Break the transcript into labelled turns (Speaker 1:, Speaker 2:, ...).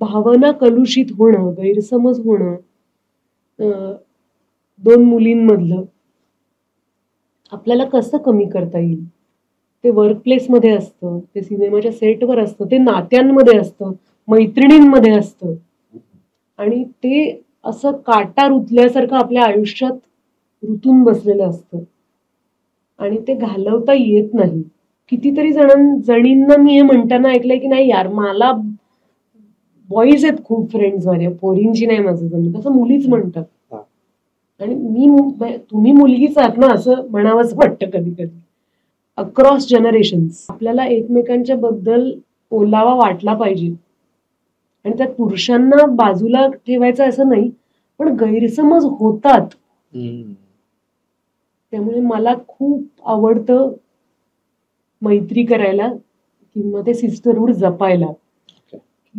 Speaker 1: भावना कलुषित होणं, गैरसमज होणं, दोन मुलींमधलं आपल्याला कसं कमी करता येईल? ते वर्कप्लेसमध्ये असतं, ते सिनेमाच्या सेटवर असतं, ते नात्यांमध्ये असतं, मैत्रिणींमध्ये असतं आणि ते असं काटा रुतल्यासारखं आपल्या आयुष्यात रुतून बसलेलं असतं आणि ते घालवता येत नाही. कितीतरी जणींना मी हे म्हणताना ऐकलंय की नाही यार, मला बॉईज आहेत खूप फ्रेंड्स माझ्या, पोरींची नाही माझं जमत, तसं मुलीच म्हणतात. आणि तुम्ही मुलगीच आहात ना असं म्हणावंच वाटतं कधी कधी. अक्रॉस जनरेशन्स आपल्याला एकमेकांच्या बद्दल ओलावा वाटला पाहिजे आणि त्यात पुरुषांना बाजूला ठेवायचं असं नाही, पण गैरसमज होतात. त्यामुळे मला खूप आवडतं मैत्री करायला किंवा ते सिस्टरहूड जपायला.